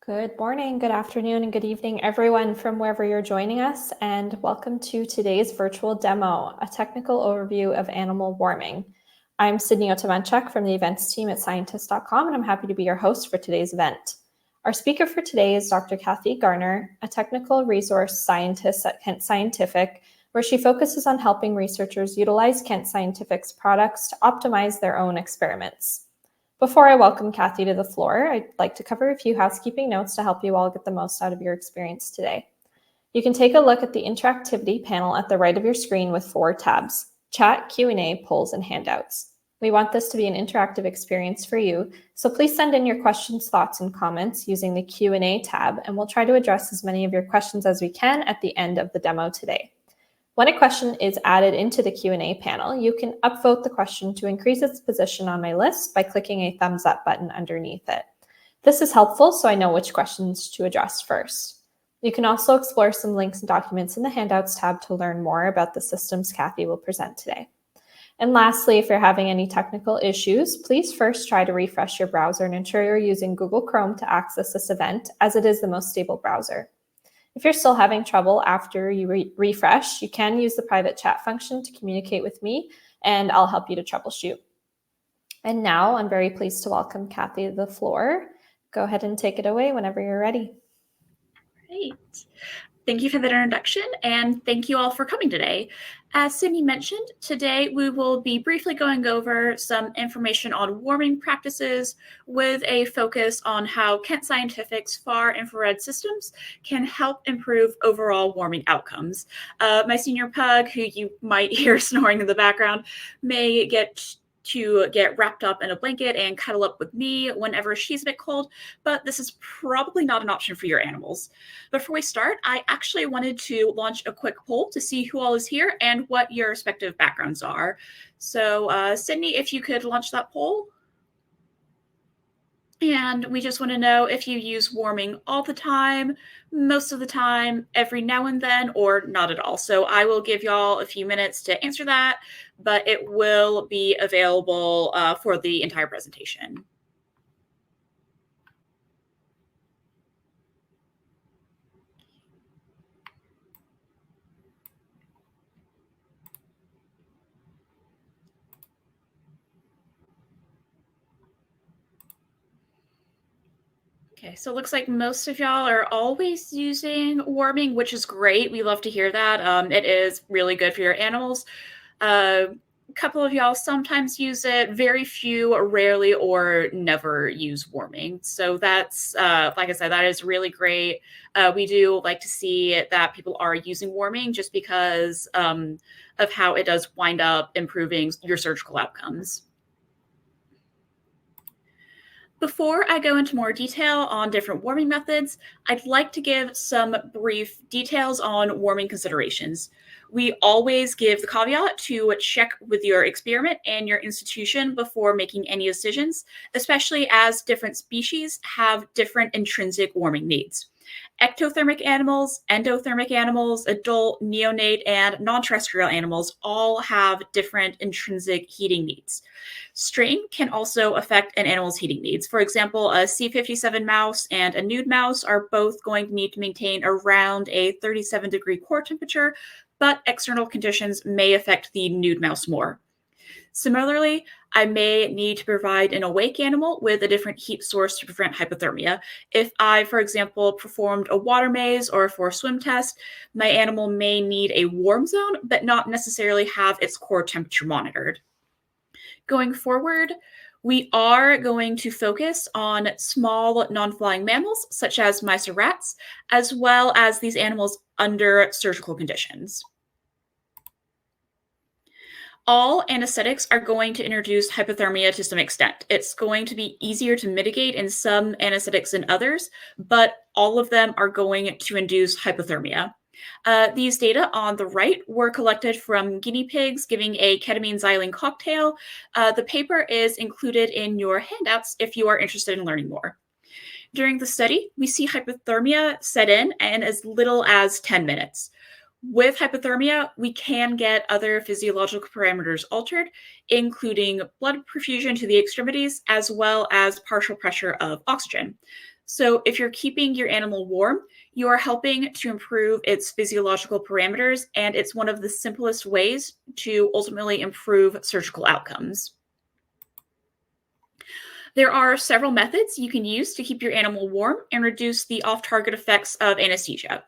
Good morning, good afternoon, and good evening, everyone from wherever you're joining us, and welcome to today's virtual demo, a technical overview of animal warming. I'm Sydney Otamanchuk from the events team at scientist.com, and I'm happy to be your host for today's event. Our speaker for today is Dr. Kathy Garner, a technical resource scientist at Kent Scientific, where she focuses on helping researchers utilize Kent Scientific's products to optimize their own experiments. Before I welcome Kathy to the floor, I'd like to cover a few housekeeping notes to help you all get the most out of your experience today. You can take a look at the interactivity panel at the right of your screen with 4 tabs: Chat, Q&A, Polls, and Handouts. We want this to be an interactive experience for you, so please send in your questions, thoughts, and comments using the Q&A tab, and we'll try to address as many of your questions as we can at the end of the demo today. When a question is added into the Q&A panel, you can upvote the question to increase its position on my list by clicking a thumbs up button underneath it. This is helpful so I know which questions to address first. You can also explore some links and documents in the Handouts tab to learn more about the systems Kathy will present today. And lastly, if you're having any technical issues, please first try to refresh your browser and ensure you're using Google Chrome to access this event, as it is the most stable browser. If you're still having trouble after you refresh, you can use the private chat function to communicate with me, and I'll help you to troubleshoot. And now I'm very pleased to welcome Kathy to the floor. Go ahead and take it away whenever you're ready. Great. Thank you for that introduction, and thank you all for coming today. As Sydney mentioned, today we will be briefly going over some information on warming practices with a focus on how Kent Scientific's far infrared systems can help improve overall warming outcomes. My senior pug, who you might hear snoring in the background, may get wrapped up in a blanket and cuddle up with me whenever she's a bit cold, but this is probably not an option for your animals. Before we start, I actually wanted to launch a quick poll to see who all is here and what your respective backgrounds are. So, Sydney, if you could launch that poll. And we just want to know if you use warming all the time, most of the time, every now and then, or not at all. So I will give y'all a few minutes to answer that, but it will be available for the entire presentation. Okay, so it looks like most of y'all are always using warming, which is great. We love to hear that. It is really good for your animals. A couple of y'all sometimes use it, very few, rarely, or never use warming. So that's, like I said, that is really great. We do like to see that people are using warming just because of how it does wind up improving your surgical outcomes. Before I go into more detail on different warming methods, I'd like to give some brief details on warming considerations. We always give the caveat to check with your experiment and your institution before making any decisions, especially as different species have different intrinsic warming needs. Ectothermic animals, endothermic animals, adult, neonate, and non-terrestrial animals all have different intrinsic heating needs. Strain can also affect an animal's heating needs. For example, a C57 mouse and a nude mouse are both going to need to maintain around a 37-degree core temperature, but external conditions may affect the nude mouse more. Similarly, I may need to provide an awake animal with a different heat source to prevent hypothermia. If I, for example, performed a water maze or for a swim test, my animal may need a warm zone, but not necessarily have its core temperature monitored. Going forward, we are going to focus on small non-flying mammals, such as mice or rats, as well as these animals under surgical conditions. All anesthetics are going to introduce hypothermia to some extent. It's going to be easier to mitigate in some anesthetics than others, but all of them are going to induce hypothermia. These data on the right were collected from guinea pigs giving a ketamine xylene cocktail. The paper is included in your handouts if you are interested in learning more. During the study, we see hypothermia set in as little as 10 minutes. With hypothermia, we can get other physiological parameters altered, including blood perfusion to the extremities, as well as partial pressure of oxygen. So, if you're keeping your animal warm, you are helping to improve its physiological parameters, and it's one of the simplest ways to ultimately improve surgical outcomes. There are several methods you can use to keep your animal warm and reduce the off target effects of anesthesia.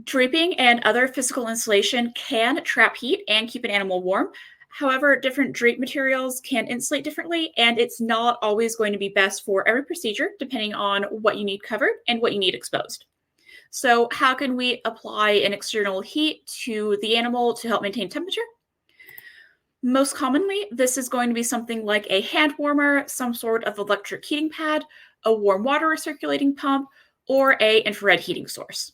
Draping and other physical insulation can trap heat and keep an animal warm. However, different drape materials can insulate differently, and it's not always going to be best for every procedure, depending on what you need covered and what you need exposed. So, how can we apply an external heat to the animal to help maintain temperature? Most commonly, this is going to be something like a hand warmer, some sort of electric heating pad, a warm water recirculating pump, or a infrared heating source.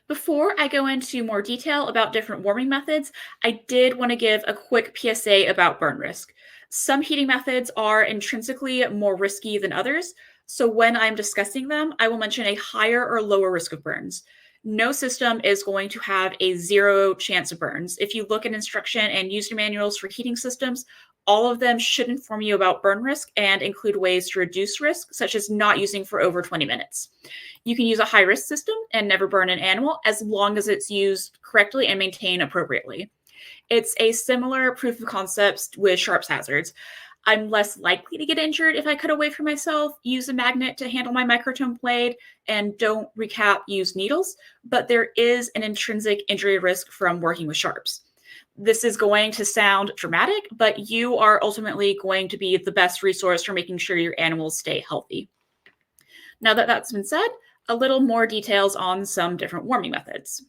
Before I go into more detail about different warming methods, I did want to give a quick PSA about burn risk. Some heating methods are intrinsically more risky than others, so when I'm discussing them, I will mention a higher or lower risk of burns. No system is going to have a zero chance of burns. If you look at instruction and user manuals for heating systems, all of them should inform you about burn risk and include ways to reduce risk, such as not using for over 20 minutes. You can use a high risk system and never burn an animal as long as it's used correctly and maintained appropriately. It's a similar proof of concept with sharps hazards. I'm less likely to get injured if I cut away from myself, use a magnet to handle my microtome blade, and don't use needles, but there is an intrinsic injury risk from working with sharps. This is going to sound dramatic, but you are ultimately going to be the best resource for making sure your animals stay healthy. Now that that's been said, a little more details on some different warming methods.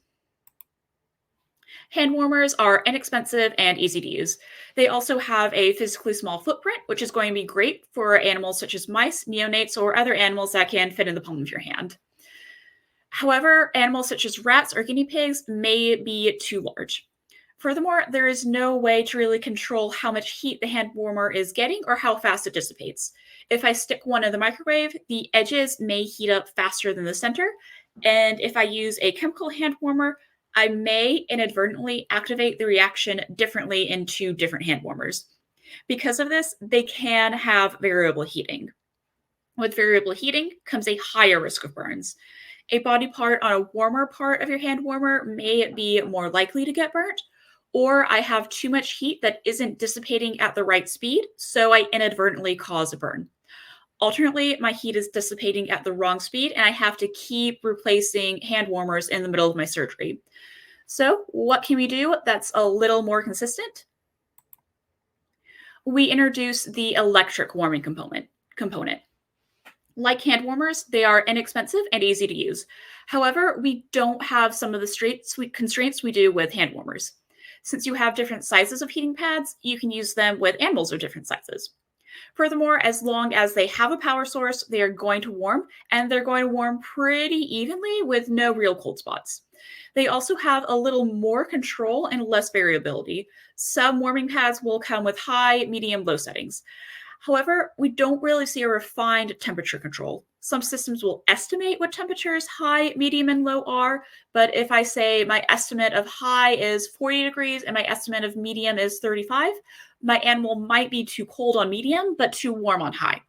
Hand warmers are inexpensive and easy to use. They also have a physically small footprint, which is going to be great for animals such as mice, neonates, or other animals that can fit in the palm of your hand. However, animals such as rats or guinea pigs may be too large. Furthermore, there is no way to really control how much heat the hand warmer is getting or how fast it dissipates. If I stick one in the microwave, the edges may heat up faster than the center. And if I use a chemical hand warmer, I may inadvertently activate the reaction differently in two different hand warmers. Because of this, they can have variable heating. With variable heating comes a higher risk of burns. A body part on a warmer part of your hand warmer may be more likely to get burnt, or I have too much heat that isn't dissipating at the right speed, so I inadvertently cause a burn. Alternately, my heat is dissipating at the wrong speed, and I have to keep replacing hand warmers in the middle of my surgery. So, what can we do that's a little more consistent? We introduce the electric warming component. Like hand warmers, they are inexpensive and easy to use. However, we don't have some of the constraints we do with hand warmers. Since you have different sizes of heating pads, you can use them with animals of different sizes. Furthermore, as long as they have a power source, they are going to warm, and they're going to warm pretty evenly with no real cold spots. They also have a little more control and less variability. Some warming pads will come with high, medium, low settings. However, we don't really see a refined temperature control. Some systems will estimate what temperatures high, medium, and low are, but if I say my estimate of high is 40 degrees and my estimate of medium is 35, my animal might be too cold on medium, but too warm on high.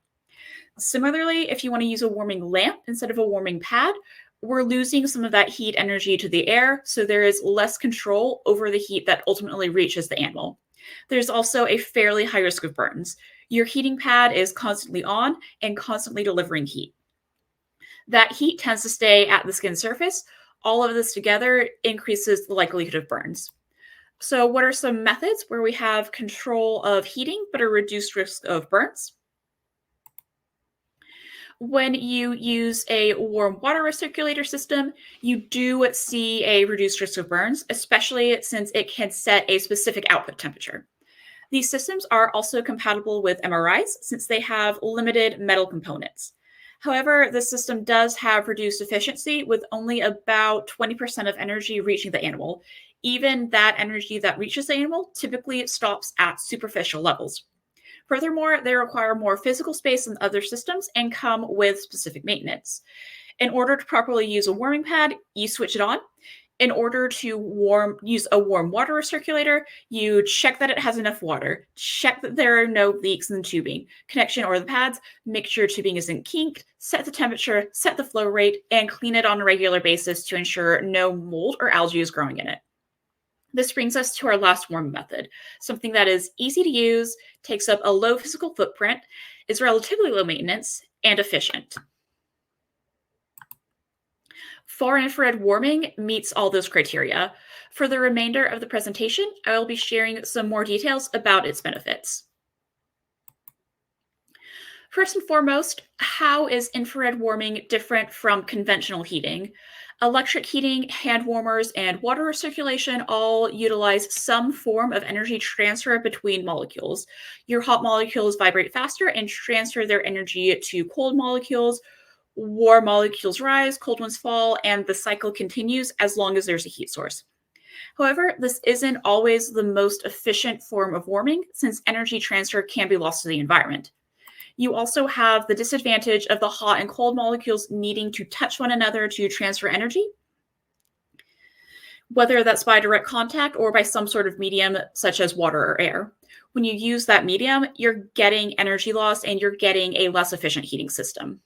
Similarly, if you want to use a warming lamp instead of a warming pad, we're losing some of that heat energy to the air, so there is less control over the heat that ultimately reaches the animal. There's also a fairly high risk of burns. Your heating pad is constantly on and constantly delivering heat. That heat tends to stay at the skin surface. All of this together increases the likelihood of burns. So, what are some methods where we have control of heating but a reduced risk of burns? When you use a warm water recirculator system, you do see a reduced risk of burns, especially since it can set a specific output temperature. These systems are also compatible with MRIs since they have limited metal components. However, the system does have reduced efficiency with only about 20% of energy reaching the animal. Even that energy that reaches the animal typically stops at superficial levels. Furthermore, they require more physical space than other systems and come with specific maintenance. In order to properly use a warming pad, you switch it on. In order to use a warm water recirculator, you check that it has enough water, check that there are no leaks in the tubing, connection, or the pads, make sure tubing isn't kinked, set the temperature, set the flow rate, and clean it on a regular basis to ensure no mold or algae is growing in it. This brings us to our last warming method, something that is easy to use, takes up a low physical footprint, is relatively low maintenance, and efficient. Far infrared warming meets all those criteria. For the remainder of the presentation, I will be sharing some more details about its benefits. First and foremost, how is infrared warming different from conventional heating? Electric heating, hand warmers, and water recirculation all utilize some form of energy transfer between molecules. Your hot molecules vibrate faster and transfer their energy to cold molecules. Warm molecules rise, cold ones fall, and the cycle continues as long as there's a heat source. However, this isn't always the most efficient form of warming since energy transfer can be lost to the environment. You also have the disadvantage of the hot and cold molecules needing to touch one another to transfer energy, whether that's by direct contact or by some sort of medium such as water or air. When you use that medium, you're getting energy loss and you're getting a less efficient heating system.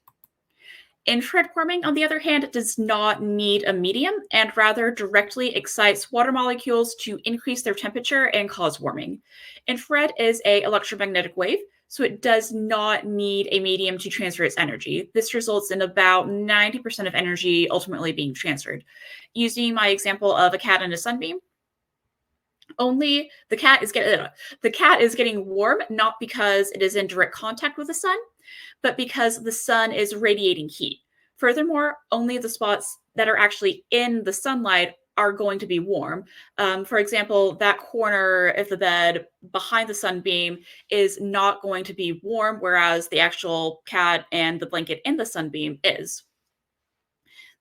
Infrared warming, on the other hand, does not need a medium and rather directly excites water molecules to increase their temperature and cause warming. Infrared is an electromagnetic wave, so it does not need a medium to transfer its energy. This results in about 90% of energy ultimately being transferred. Using my example of a cat and a sunbeam, only the cat is getting warm not because it is in direct contact with the sun, but because the sun is radiating heat. Furthermore, only the spots that are actually in the sunlight are going to be warm. For example, that corner of the bed behind the sunbeam is not going to be warm, whereas the actual cat and the blanket in the sunbeam is.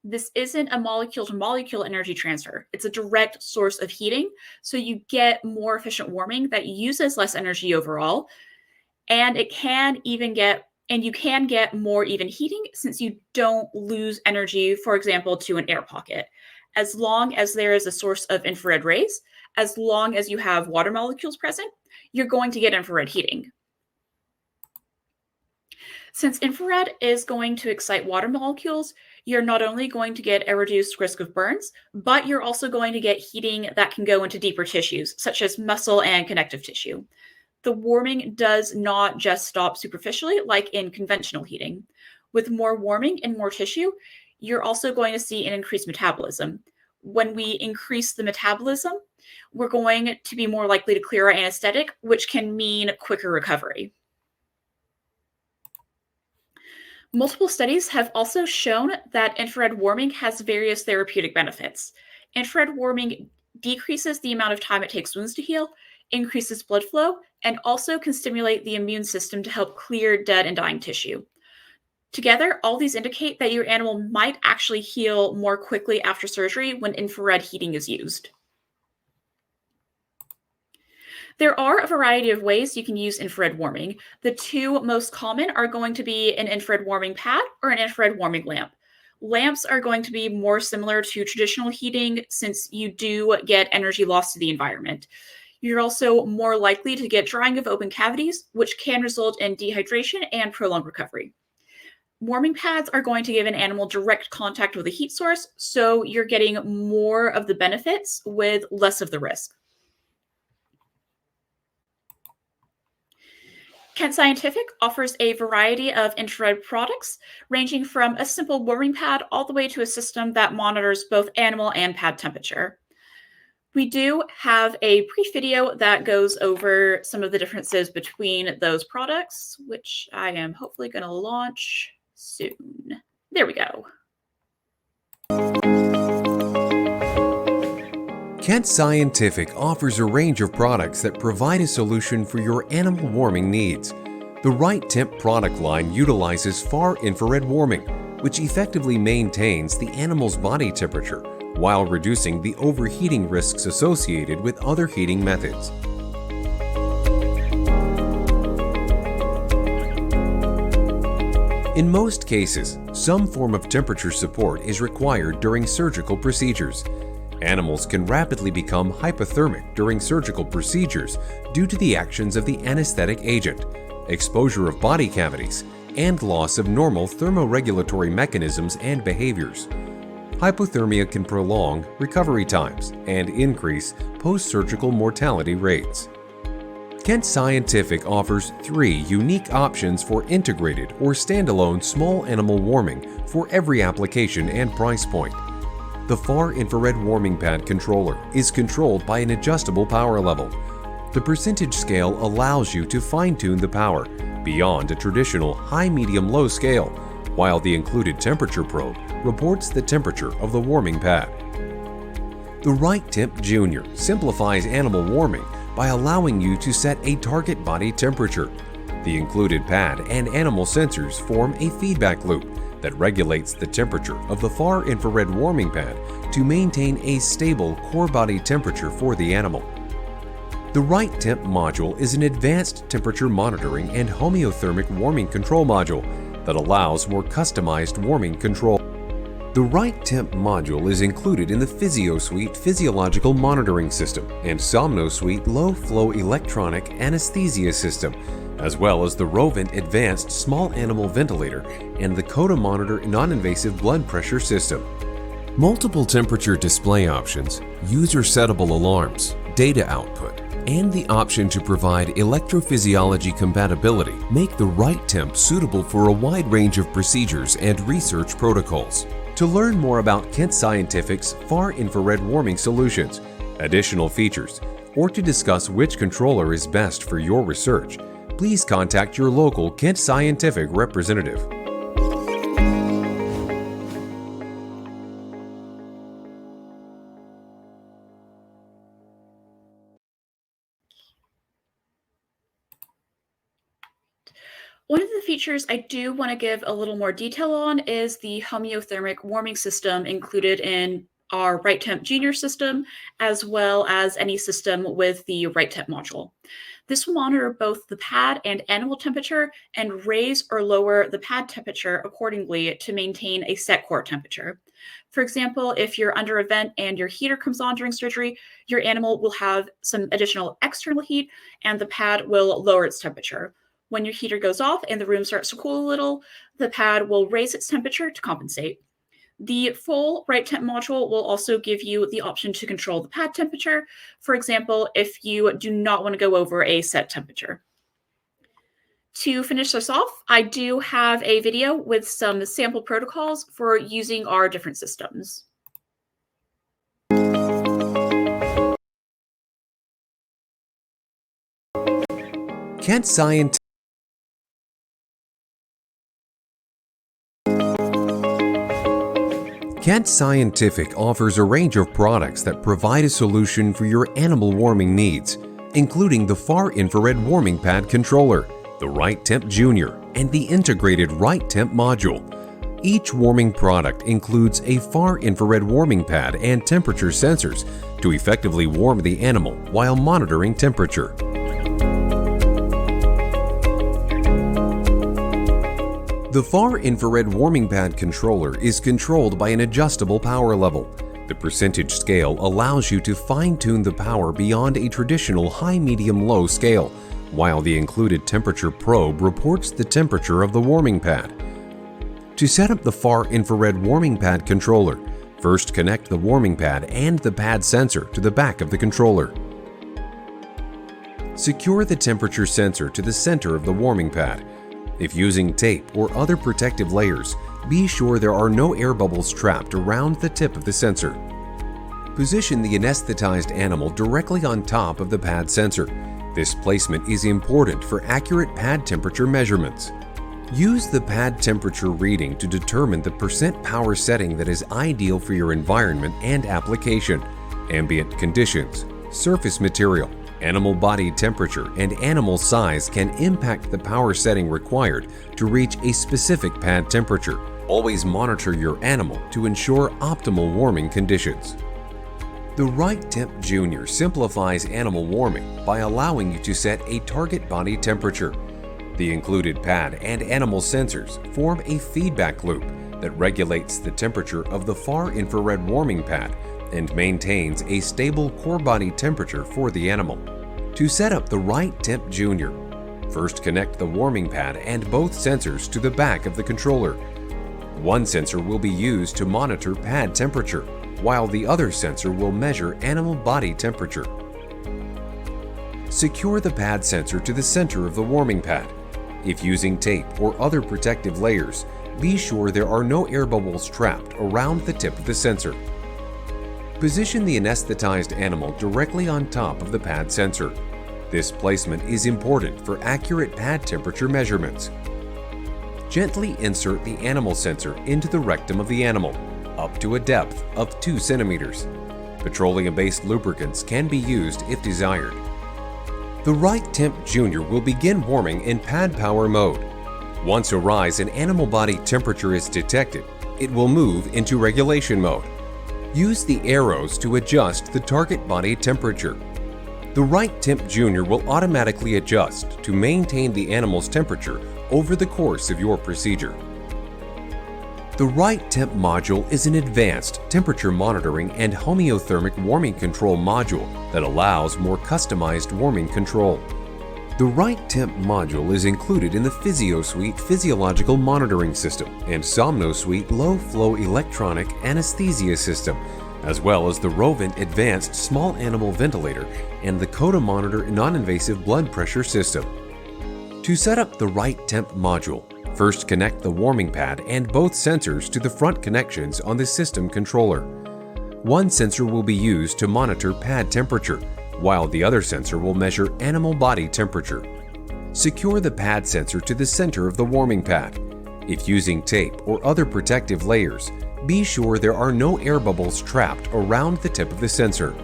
This isn't a molecule-to-molecule energy transfer. It's a direct source of heating, so you get more efficient warming that uses less energy overall, and you can get more even heating since you don't lose energy, for example, to an air pocket. As long as there is a source of infrared rays, as long as you have water molecules present, you're going to get infrared heating. Since infrared is going to excite water molecules, you're not only going to get a reduced risk of burns, but you're also going to get heating that can go into deeper tissues, such as muscle and connective tissue. The warming does not just stop superficially like in conventional heating. With more warming and more tissue, you're also going to see an increased metabolism. When we increase the metabolism, we're going to be more likely to clear our anesthetic, which can mean quicker recovery. Multiple studies have also shown that infrared warming has various therapeutic benefits. Infrared warming decreases the amount of time it takes wounds to heal, increases blood flow, and also can stimulate the immune system to help clear dead and dying tissue. Together, all these indicate that your animal might actually heal more quickly after surgery when infrared heating is used. There are a variety of ways you can use infrared warming. The two most common are going to be an infrared warming pad or an infrared warming lamp. Lamps are going to be more similar to traditional heating since you do get energy loss to the environment. You're also more likely to get drying of open cavities, which can result in dehydration and prolonged recovery. Warming pads are going to give an animal direct contact with a heat source, so you're getting more of the benefits with less of the risk. Kent Scientific offers a variety of infrared products, ranging from a simple warming pad all the way to a system that monitors both animal and pad temperature. We do have a brief video that goes over some of the differences between those products, which I am hopefully going to launch soon. There we go. Kent Scientific offers a range of products that provide a solution for your animal warming needs. The Right Temp product line utilizes far infrared warming, which effectively maintains the animal's body temperature while reducing the overheating risks associated with other heating methods. In most cases, some form of temperature support is required during surgical procedures. Animals can rapidly become hypothermic during surgical procedures due to the actions of the anesthetic agent, exposure of body cavities, and loss of normal thermoregulatory mechanisms and behaviors. Hypothermia can prolong recovery times and increase post-surgical mortality rates. Kent Scientific offers 3 unique options for integrated or standalone small animal warming for every application and price point. The Far Infrared Warming Pad Controller is controlled by an adjustable power level. The percentage scale allows you to fine-tune the power beyond a traditional high-medium-low scale, while the included temperature probe reports the temperature of the warming pad. The Right Temp Junior simplifies animal warming by allowing you to set a target body temperature. The included pad and animal sensors form a feedback loop that regulates the temperature of the far infrared warming pad to maintain a stable core body temperature for the animal. The Right Temp module is an advanced temperature monitoring and homeothermic warming control module that allows more customized warming control. The Right Temp module is included in the PhysioSuite Physiological Monitoring System and SomnoSuite Low Flow Electronic Anesthesia System, as well as the Rovent Advanced Small Animal Ventilator and the Coda Monitor Non-Invasive Blood Pressure System. Multiple temperature display options, user-settable alarms, data output, and the option to provide electrophysiology compatibility make the Right Temp suitable for a wide range of procedures and research protocols. To learn more about Kent Scientific's far infrared warming solutions, additional features, or to discuss which controller is best for your research, please contact your local Kent Scientific representative. One of the features I do want to give a little more detail on is the homeothermic warming system included in our Right Temp Junior system, as well as any system with the Right Temp module. This will monitor both the pad and animal temperature and raise or lower the pad temperature accordingly to maintain a set core temperature. For example, if you're under a vent and your heater comes on during surgery, your animal will have some additional external heat and the pad will lower its temperature. When your heater goes off and the room starts to cool a little, the pad will raise its temperature to compensate. The full Right Temp module will also give you the option to control the pad temperature, for example, if you do not want to go over a set temperature. To finish this off, I do have a video with some sample protocols for using our different systems. Kent Scientific Kent Scientific offers a range of products that provide a solution for your animal warming needs, including the Far Infrared Warming Pad Controller, the Right Temp Junior, and the integrated Right Temp module. Each warming product includes a far infrared warming pad and temperature sensors to effectively warm the animal while monitoring temperature. The Far Infrared Warming Pad Controller is controlled by an adjustable power level. The percentage scale allows you to fine-tune the power beyond a traditional high-medium-low scale, while the included temperature probe reports the temperature of the warming pad. To set up the Far Infrared Warming Pad Controller, first connect the warming pad and the pad sensor to the back of the controller. Secure the temperature sensor to the center of the warming pad. If using tape or other protective layers, be sure there are no air bubbles trapped around the tip of the sensor. Position the anesthetized animal directly on top of the pad sensor. This placement is important for accurate pad temperature measurements. Use the pad temperature reading to determine the percent power setting that is ideal for your environment and application, ambient conditions, surface material, animal body temperature, and animal size can impact the power setting required to reach a specific pad temperature. Always monitor your animal to ensure optimal warming conditions. The Right Temp Junior simplifies animal warming by allowing you to set a target body temperature. The included pad and animal sensors form a feedback loop that regulates the temperature of the far infrared warming pad and maintains a stable core body temperature for the animal. To set up the right temp junior, first connect the warming pad and both sensors to the back of the controller. One sensor will be used to monitor pad temperature, while the other sensor will measure animal body temperature. Secure the pad sensor to the center of the warming pad. If using tape or other protective layers, be sure there are no air bubbles trapped around the tip of the sensor. Position the anesthetized animal directly on top of the pad sensor. This placement is important for accurate pad temperature measurements. Gently insert the animal sensor into the rectum of the animal, up to a depth of 2 centimeters. Petroleum-based lubricants can be used if desired. The right temp junior will begin warming in pad power mode. Once a rise in animal body temperature is detected, it will move into regulation mode. Use the arrows to adjust the target body temperature. The right temp junior will automatically adjust to maintain the animal's temperature over the course of your procedure. The right temp module is an advanced temperature monitoring and homeothermic warming control module that allows more customized warming control. The right temp module is included in the PhysioSuite physiological monitoring system and SomnoSuite low-flow electronic anesthesia system, as well as the Rovent Advanced Small Animal Ventilator and the Coda Monitor non-invasive blood pressure system. To set up the right temp module, first connect the warming pad and both sensors to the front connections on the system controller. One sensor will be used to monitor pad temperature, while the other sensor will measure animal body temperature. Secure the pad sensor to the center of the warming pad. If using tape or other protective layers, be sure there are no air bubbles trapped around the tip of the sensor.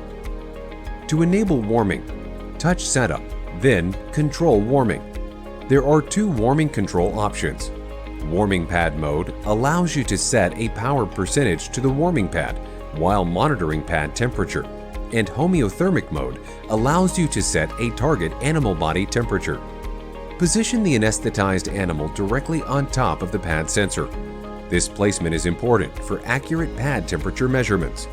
To enable warming, touch Setup, then Control Warming. There are 2 warming control options. Warming pad mode allows you to set a power percentage to the warming pad while monitoring pad temperature, and homeothermic mode allows you to set a target animal body temperature. Position the anesthetized animal directly on top of the pad sensor. This placement is important for accurate pad temperature measurements.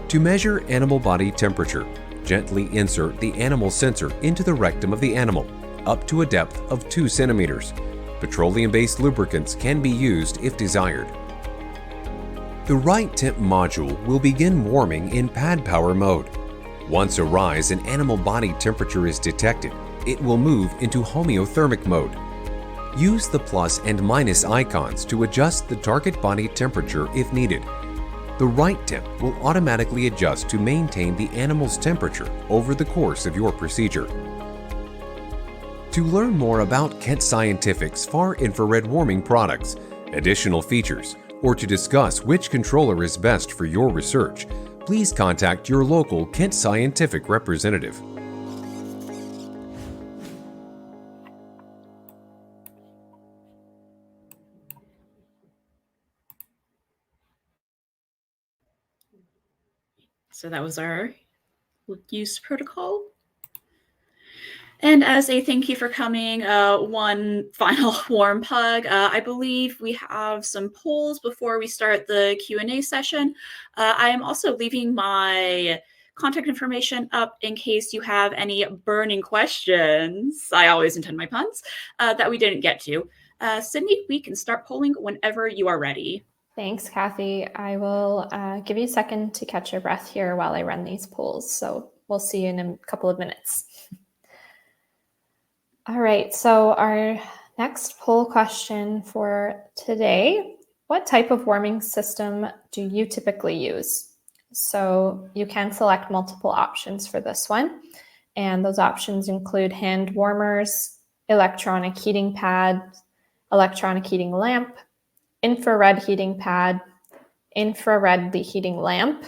To measure animal body temperature, gently insert the animal sensor into the rectum of the animal, up to a depth of 2 centimeters. Petroleum-based lubricants can be used if desired. The right temp module will begin warming in pad power mode. Once a rise in animal body temperature is detected, it will move into homeothermic mode. Use the plus and minus icons to adjust the target body temperature if needed. The right temp will automatically adjust to maintain the animal's temperature over the course of your procedure. To learn more about Kent Scientific's far-infrared warming products, additional features, or to discuss which controller is best for your research, please contact your local Kent Scientific representative. So that was our use protocol. And as a thank you for coming, one final warm plug. I believe we have some polls before we start the Q&A session. I am also leaving my contact information up in case you have any burning questions. I always intend my puns that we didn't get to. Sydney, we can start polling whenever you are ready. Thanks, Kathy. I will give you a second to catch your breath here while I run these polls. So we'll see you in a couple of minutes. All right, so our next poll question for today: what type of warming system do you typically use? So you can select multiple options for this one, and those options include hand warmers, electronic heating pad, electronic heating lamp, infrared heating pad, infrared heating lamp,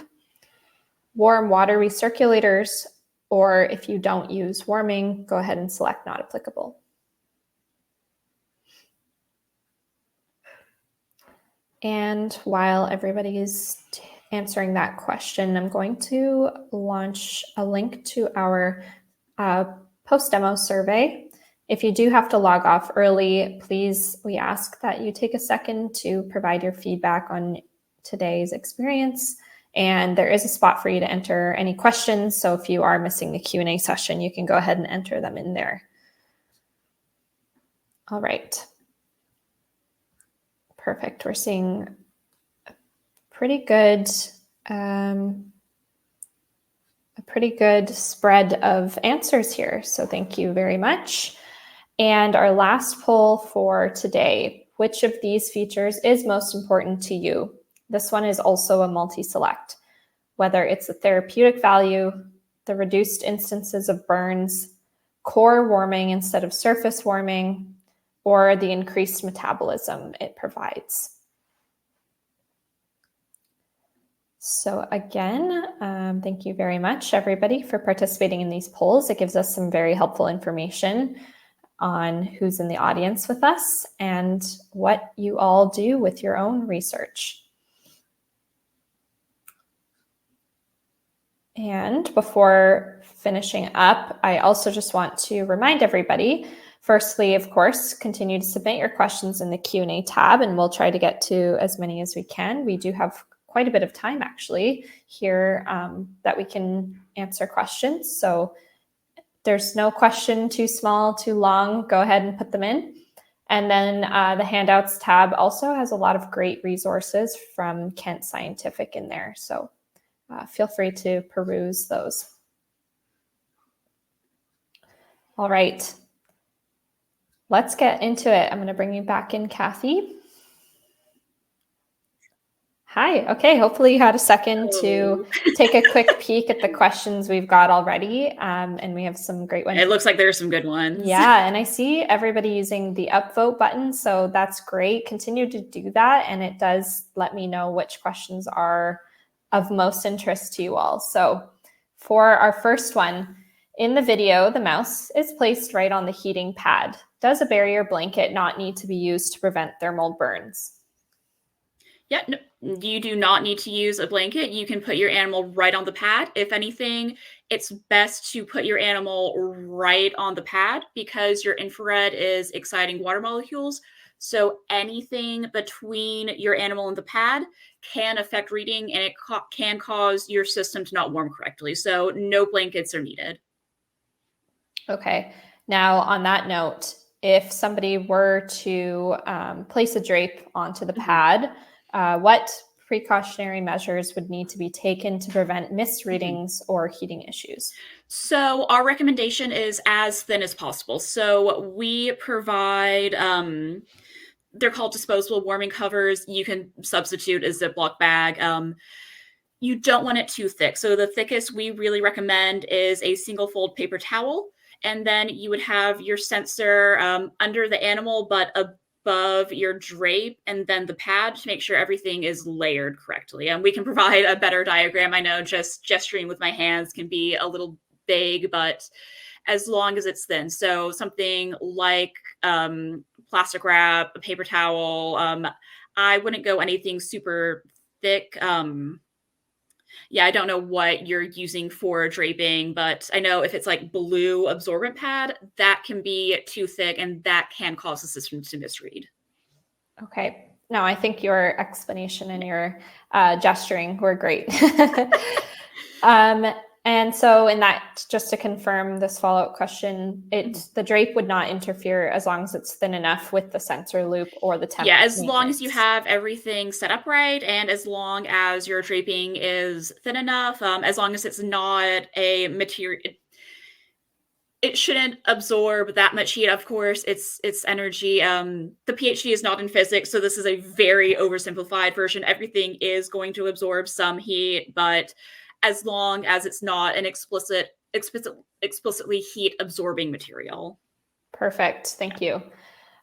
warm water recirculators, or if you don't use warming, go ahead and select not applicable. And while everybody is answering that question, I'm going to launch a link to our post-demo survey. If you do have to log off early, please, we ask that you take a second to provide your feedback on today's experience And there is a spot for you to enter any questions. So if you are missing the Q&A session, you can go ahead and enter them in there. All right. Perfect. We're seeing a pretty good spread of answers here. So thank you very much. And our last poll for today, which of these features is most important to you? This one is also a multi-select, whether it's the therapeutic value, the reduced instances of burns, core warming instead of surface warming, or the increased metabolism it provides. So again, thank you very much, everybody, for participating in these polls. It gives us some very helpful information on who's in the audience with us and what you all do with your own research. And before finishing up, I also just want to remind everybody, firstly, of course, continue to submit your questions in the Q&A tab, and we'll try to get to as many as we can. We do have quite a bit of time actually here that we can answer questions. So there's no question too small, too long, go ahead and put them in. And then the handouts tab also has a lot of great resources from Kent Scientific in there. So feel free to peruse those. All right, let's get into it. I'm going to bring you back in, Kathy. Hi. Okay. Hopefully you had a second to take a quick peek at the questions we've got already. And we have some great ones. It looks like there's some good ones. Yeah. And I see everybody using the upvote button. So that's great. Continue to do that. And it does let me know which questions are of most interest to you all. So for our first one, in the video, the mouse is placed right on the heating pad. Does a barrier blanket not need to be used to prevent thermal burns? Yeah, no, you do not need to use a blanket. You can put your animal right on the pad. If anything, it's best to put your animal right on the pad because your infrared is exciting water molecules. So anything between your animal and the pad can affect reading, and it can cause your system to not warm correctly. So no blankets are needed. Okay. Now, on that note, if somebody were to place a drape onto the pad, what precautionary measures would need to be taken to prevent misreadings or heating issues? So our recommendation is as thin as possible. So we provide, they're called disposable warming covers. You can substitute a Ziploc bag. You don't want it too thick. So the thickest we really recommend is a single fold paper towel. And then you would have your sensor under the animal, but above your drape and then the pad to make sure everything is layered correctly. And we can provide a better diagram. I know just gesturing with my hands can be a little vague, but as long as it's thin. So something like plastic wrap, a paper towel. I wouldn't go anything super thick. Yeah, I don't know what you're using for draping, but I know if it's like blue absorbent pad, that can be too thick and that can cause the system to misread. Okay. No, I think your explanation and your gesturing were great. And so in that, just to confirm this follow-up question, the drape would not interfere as long as it's thin enough with the sensor loop or the temp. Yeah, as long as you have everything set up right and as long as your draping is thin enough, as long as it's not a material, it shouldn't absorb that much heat. Of course, it's energy. The PhD is not in physics, so this is a very oversimplified version. Everything is going to absorb some heat, but as long as it's not an explicitly heat absorbing material. Perfect. Thank you.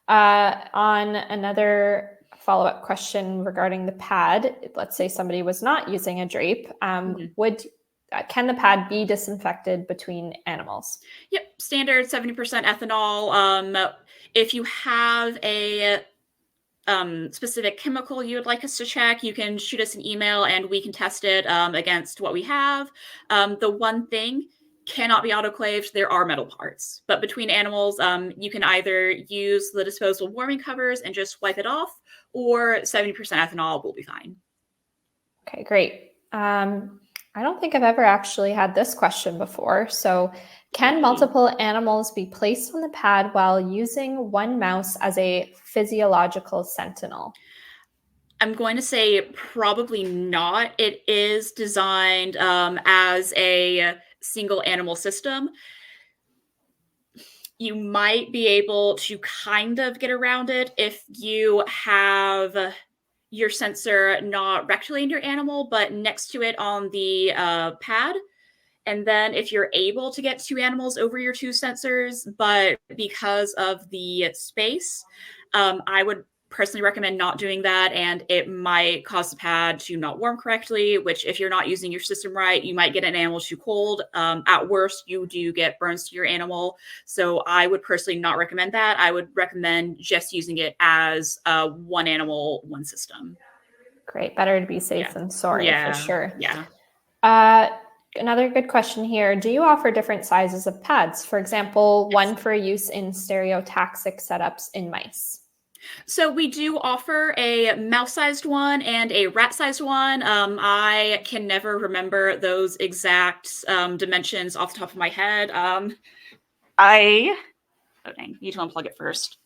On another follow-up question regarding the pad, let's say somebody was not using a drape, can the pad be disinfected between animals? Yep, standard 70% ethanol. If you have a specific chemical you would like us to check, you can shoot us an email and we can test it against what we have. The one thing cannot be autoclaved. There are metal parts, but between animals, you can either use the disposable warming covers and just wipe it off, or 70% ethanol will be fine. Okay, great. I don't think I've ever actually had this question before. So, can multiple animals be placed on the pad while using one mouse as a physiological sentinel? I'm going to say probably not. It is designed as a single animal system. You might be able to kind of get around it if you have your sensor not rectally in your animal, but next to it on the pad. And then if you're able to get two animals over your two sensors, but because of the space, I would personally recommend not doing that. And it might cause the pad to not warm correctly, which if you're not using your system right, you might get an animal too cold. At worst, you do get burns to your animal. So I would personally not recommend that. I would recommend just using it as one animal, one system. Great. Better to be safe than sorry, for sure. Yeah. Another good question here. Do you offer different sizes of pads? For example, one for use in stereotaxic setups in mice. So we do offer a mouse-sized one and a rat-sized one. I can never remember those exact dimensions off the top of my head. Oh dang, need to unplug it first.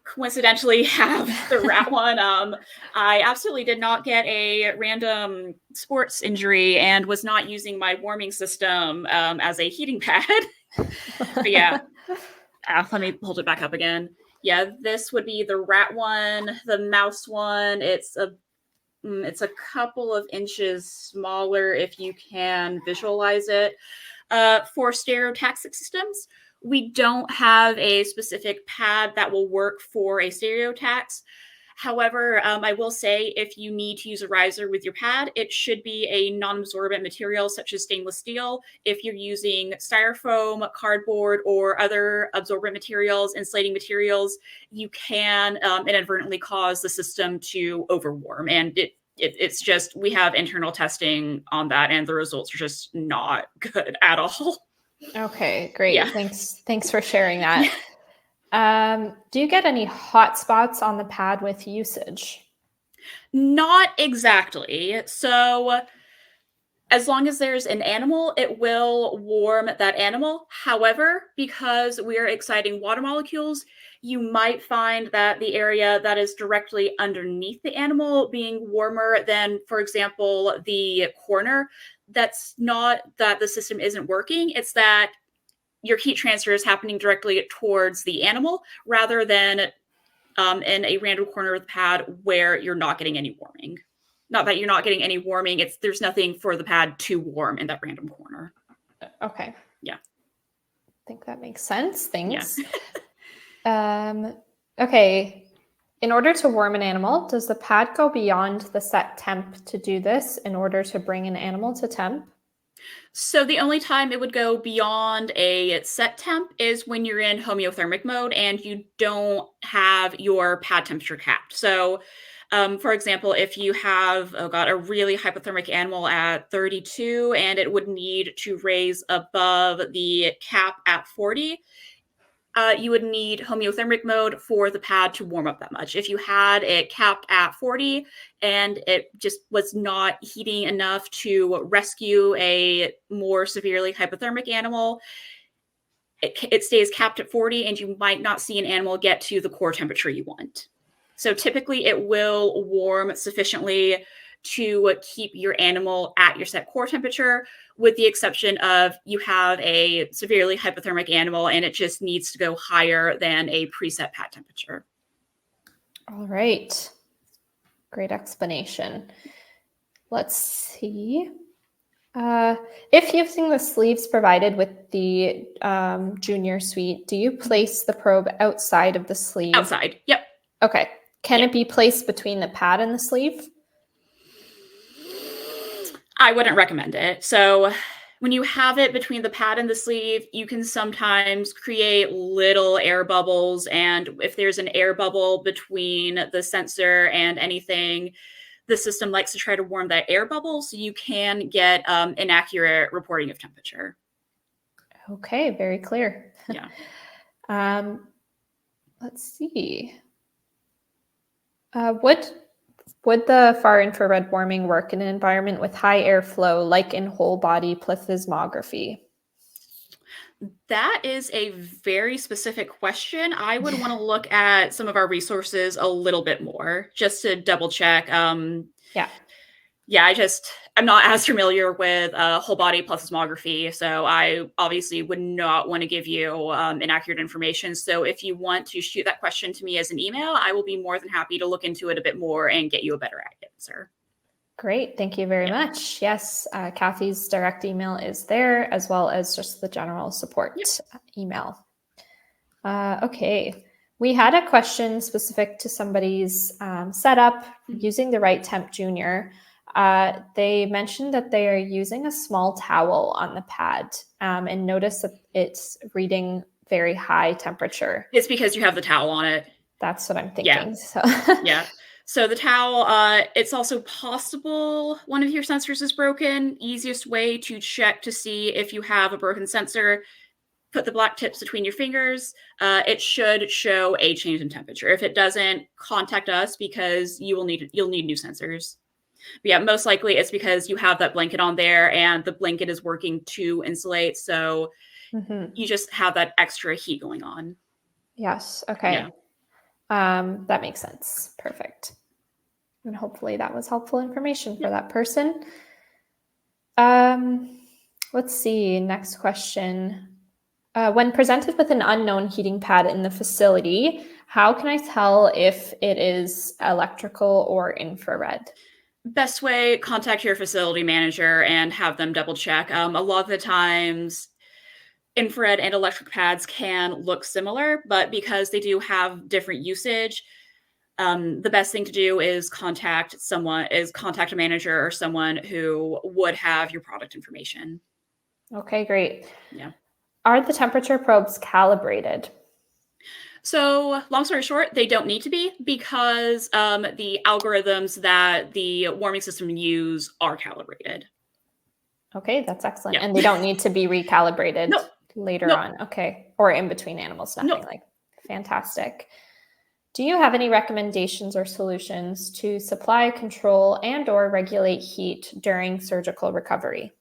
Coincidentally have the rat one. I absolutely did not get a random sports injury and was not using my warming system as a heating pad. But yeah, let me hold it back up again. Yeah, this would be the rat one. The mouse one, it's a couple of inches smaller if you can visualize it. For stereotaxic systems, we don't have a specific pad that will work for a stereotax. However, I will say if you need to use a riser with your pad, it should be a non-absorbent material such as stainless steel. If you're using styrofoam, cardboard, or other absorbent materials, insulating materials, you can inadvertently cause the system to overwarm. And it's just, we have internal testing on that and the results are just not good at all. Okay, great. Yeah. Thanks for sharing that. Do you get any hot spots on the pad with usage? Not exactly. So as long as there's an animal, it will warm that animal. However, because we're exciting water molecules, you might find that the area that is directly underneath the animal being warmer than, for example, the corner. That's not that the system isn't working, it's that your heat transfer is happening directly towards the animal rather than in a random corner of the pad where you're not getting any warming. Not that you're not getting any warming, it's there's nothing for the pad to warm in that random corner. Okay. Yeah. I think that makes sense. Thanks. Yeah. Okay. In order to warm an animal, does the pad go beyond the set temp to do this in order to bring an animal to temp? So the only time it would go beyond a set temp is when you're in homeothermic mode and you don't have your pad temperature capped. So for example, if you have a really hypothermic animal at 32 and it would need to raise above the cap at 40, you would need homeothermic mode for the pad to warm up that much. If you had it capped at 40 and it just was not heating enough to rescue a more severely hypothermic animal, it stays capped at 40 and you might not see an animal get to the core temperature you want. So typically it will warm sufficiently to keep your animal at your set core temperature, with the exception of you have a severely hypothermic animal and it just needs to go higher than a preset pad temperature. All right. Great explanation. Let's see. If using the sleeves provided with the junior suite, do you place the probe outside of the sleeve? Outside, yep. Okay. Can it be placed between the pad and the sleeve? I wouldn't recommend it. So when you have it between the pad and the sleeve, you can sometimes create little air bubbles. And if there's an air bubble between the sensor and anything, the system likes to try to warm that air bubble, so you can get inaccurate reporting of temperature. Okay, very clear. Yeah. Let's see. Would Would the far infrared warming work in an environment with high airflow, like in whole body plethysmography? That is a very specific question. I would want to look at some of our resources a little bit more just to double check. Yeah. Yeah, I'm not as familiar with whole body plethysmography, so I obviously would not want to give you inaccurate information. So if you want to shoot that question to me as an email, I will be more than happy to look into it a bit more and get you a better answer. Great. Thank you very much. Yes, Kathy's direct email is there, as well as just the general support email. Okay. We had a question specific to somebody's setup using the Right Temp Junior. They mentioned that they are using a small towel on the pad and notice that it's reading very high temperature. It's because you have the towel on it. That's what I'm thinking. Yeah. So the towel, it's also possible one of your sensors is broken. Easiest way to check to see if you have a broken sensor, put the black tips between your fingers. It should show a change in temperature. If it doesn't, contact us because you'll need new sensors. But yeah, most likely it's because you have that blanket on there and the blanket is working to insulate. So you just have that extra heat going on. Yes. Okay. Yeah. That makes sense. Perfect. And hopefully that was helpful information for that person. Let's see. Next question. When presented with an unknown heating pad in the facility, how can I tell if it is electrical or infrared? Best way, contact your facility manager and have them double check. A lot of the times, infrared and electric pads can look similar, but because they do have different usage, the best thing to do is contact a manager or someone who would have your product information. Okay, great. Yeah. Are the temperature probes calibrated? So, long story short, they don't need to be because the algorithms that the warming system use are calibrated. Okay, that's excellent. And they don't need to be recalibrated later on. Okay. Or in between animals, nothing like. Fantastic. Do you have any recommendations or solutions to supply, control, and or regulate heat during surgical recovery?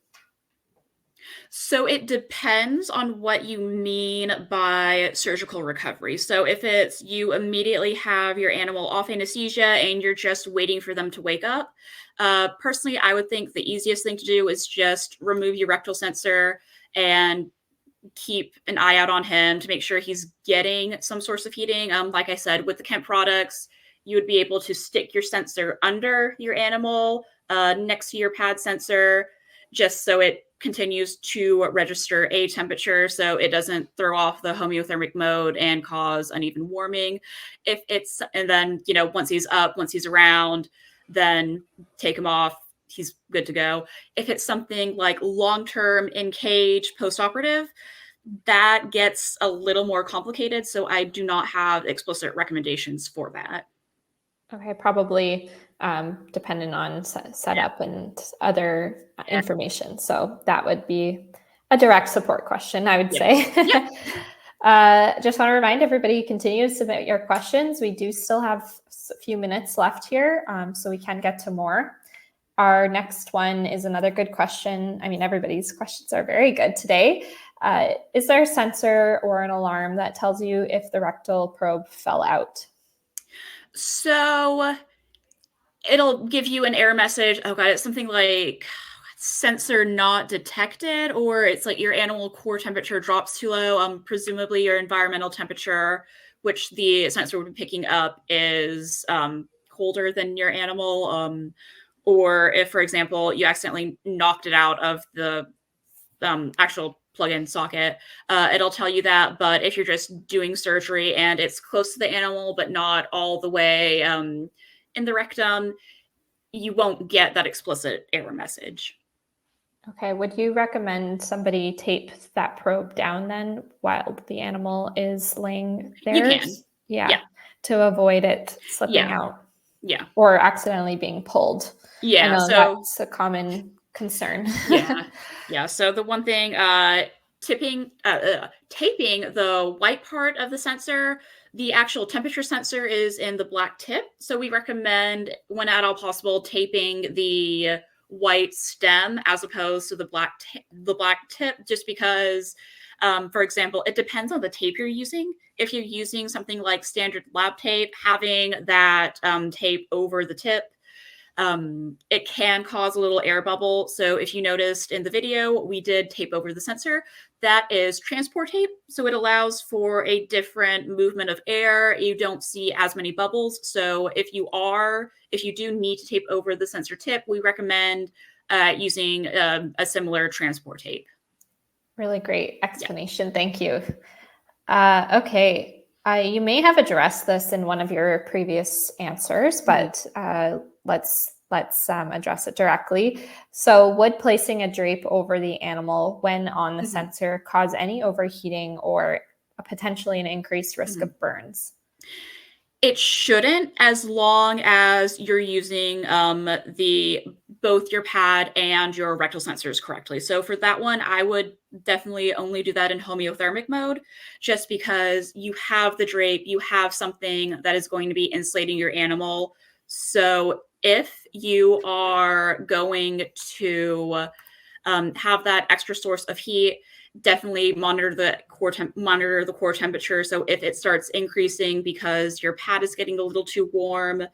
So it depends on what you mean by surgical recovery. So if it's you immediately have your animal off anesthesia and you're just waiting for them to wake up, personally, I would think the easiest thing to do is just remove your rectal sensor and keep an eye out on him to make sure he's getting some source of heating. Like I said, with the Kemp products, you would be able to stick your sensor under your animal next to your pad sensor, just so it continues to register a temperature so it doesn't throw off the homeothermic mode and cause uneven warming. And then, once he's up, once he's around, then take him off. He's good to go. If it's something like long-term in cage post-operative, that gets a little more complicated. So I do not have explicit recommendations for that. Okay, probably dependent on setup and other information. So that would be a direct support question, I would say. Just want to remind everybody, continue to submit your questions. We do still have a few minutes left here, so we can get to more. Our next one is another good question. I mean, everybody's questions are very good today. Is there a sensor or an alarm that tells you if the rectal probe fell out? So it'll give you an error message. Oh God, it's something like sensor not detected, or it's like your animal core temperature drops too low. Presumably your environmental temperature, which the sensor would be picking up, is colder than your animal. Or if, for example, you accidentally knocked it out of the actual plug-in socket, it'll tell you that. But if you're just doing surgery and it's close to the animal but not all the way in the rectum, you won't get that explicit error message. Okay, would you recommend somebody tape that probe down then while the animal is laying there? You can. Yeah. To avoid it slipping out. Yeah. Or accidentally being pulled. Yeah. I know so that's a common concern. Yeah. So the one thing, taping the white part of the sensor The actual temperature sensor is in the black tip. So we recommend, when at all possible, taping the white stem as opposed to the black tip, just because, for example, it depends on the tape you're using. If you're using something like standard lab tape, having that tape over the tip, it can cause a little air bubble. So if you noticed in the video, we did tape over the sensor. That is transport tape. So it allows for a different movement of air. You don't see as many bubbles. So if you do need to tape over the sensor tip, we recommend using a similar transport tape. Really great explanation. Yeah. Thank you. Okay. You may have addressed this in one of your previous answers, but let's address it directly. So would placing a drape over the animal when on the sensor cause any overheating or potentially an increased risk of burns? It shouldn't, as long as you're using both your pad and your rectal sensors correctly. So for that one, I would definitely only do that in homeothermic mode, just because you have the drape, you have something that is going to be insulating your animal. So if you are going to have that extra source of heat, definitely monitor the core temperature. So if it starts increasing because your pad is getting a little too warm,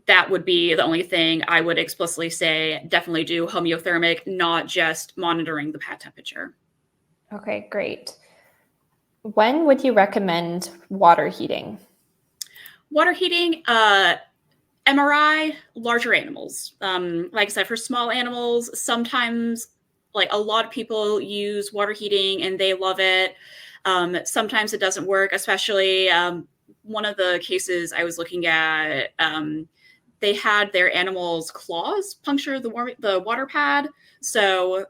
that would be the only thing I would explicitly say. Definitely do homeothermic, not just monitoring the pad temperature. Okay, great. When would you recommend water heating? Water heating, MRI, larger animals. Like I said, for small animals, sometimes, like, a lot of people use water heating and they love it. Sometimes it doesn't work, especially one of the cases I was looking at, they had their animals' claws puncture the water pad. So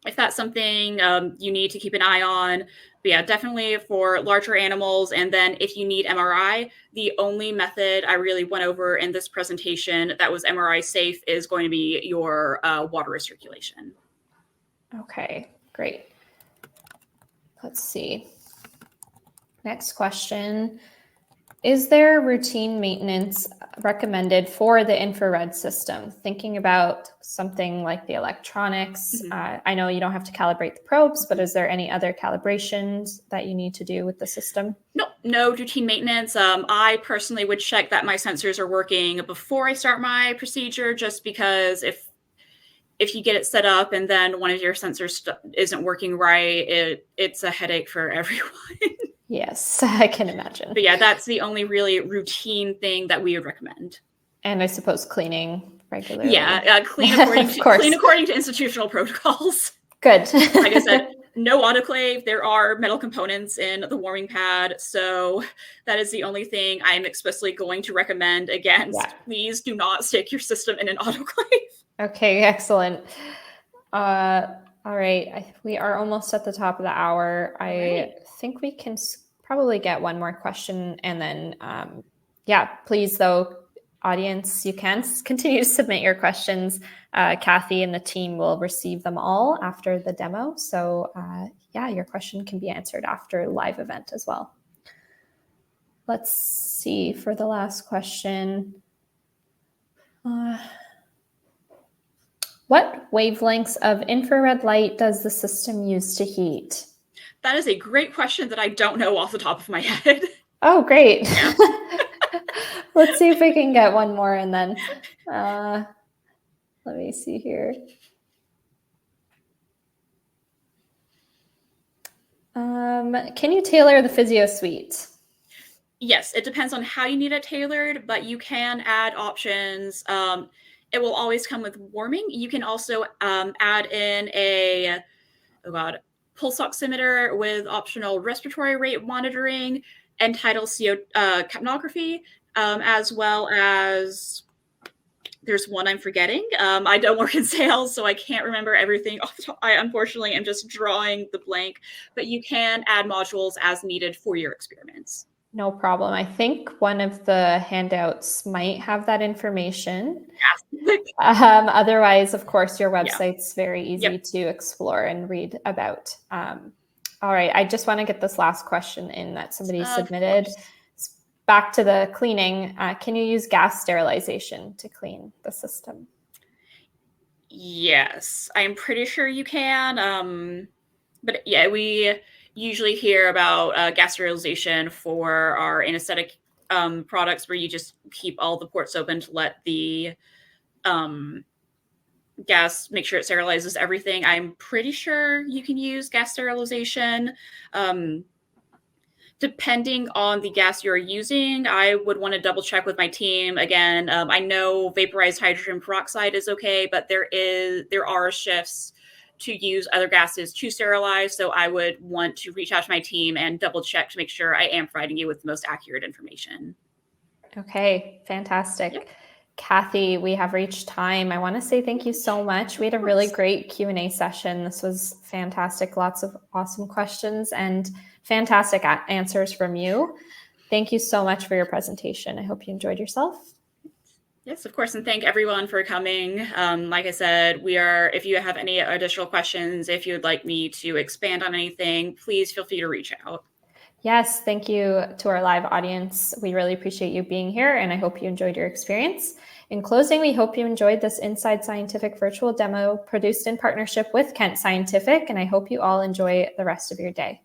if that's something you need to keep an eye on. But yeah, definitely for larger animals. And then if you need MRI, the only method I really went over in this presentation that was MRI safe is going to be your water recirculation. Okay, great. Let's see. Next question. Is there routine maintenance recommended for the infrared system? Thinking about something like the electronics, I know you don't have to calibrate the probes, but is there any other calibrations that you need to do with the system? No routine maintenance. I personally would check that my sensors are working before I start my procedure, just because if you get it set up and then one of your sensors isn't working right, it's a headache for everyone. Yes, I can imagine. But yeah, that's the only really routine thing that we would recommend. And I suppose cleaning regularly. Yeah, clean according to institutional protocols. Good. Like I said, no autoclave. There are metal components in the warming pad, so that is the only thing I am explicitly going to recommend against. Yeah. Please do not stick your system in an autoclave. Okay, excellent. All right, we are almost at the top of the hour. I think we can probably get one more question, and then, yeah, please, though, audience, you can continue to submit your questions. Kathy and the team will receive them all after the demo. So, yeah, your question can be answered after live event as well. Let's see for the last question. What wavelengths of infrared light does the system use to heat? That is a great question that I don't know off the top of my head. Oh, great. Yeah. Let's see if we can get one more, and then let me see here. Can you tailor the physio suite? Yes, it depends on how you need it tailored, but you can add options. It will always come with warming. You can also add in a pulse oximeter with optional respiratory rate monitoring and tidal CO capnography, as well as there's one I'm forgetting. I don't work in sales, so I can't remember everything off the top. I unfortunately am just drawing the blank, but you can add modules as needed for your experiments. No problem. I think one of the handouts might have that information. Yes. Otherwise, of course, your website's very easy to explore and read about. All right, I just want to get this last question in that somebody Of submitted. course. Back to the cleaning, can you use gas sterilization to clean the system? Yes, I'm pretty sure you can. But yeah, we usually hear about gas sterilization for our anesthetic products, where you just keep all the ports open to let the gas, make sure it sterilizes everything. I'm pretty sure you can use gas sterilization. Depending on the gas you're using, I would want to double check with my team. Again, I know vaporized hydrogen peroxide is okay, but there are shifts to use other gases to sterilize. So I would want to reach out to my team and double check to make sure I am providing you with the most accurate information. Okay, fantastic. Yep. Kathy, we have reached time. I want to say thank you so much. We had a really great Q&A session. This was fantastic. Lots of awesome questions and fantastic answers from you. Thank you so much for your presentation. I hope you enjoyed yourself. Yes, of course. And thank everyone for coming. Like I said, if you have any additional questions, if you would like me to expand on anything, please feel free to reach out. Yes, thank you to our live audience. We really appreciate you being here, and I hope you enjoyed your experience. In closing, we hope you enjoyed this Inside Scientific virtual demo produced in partnership with Kent Scientific, and I hope you all enjoy the rest of your day.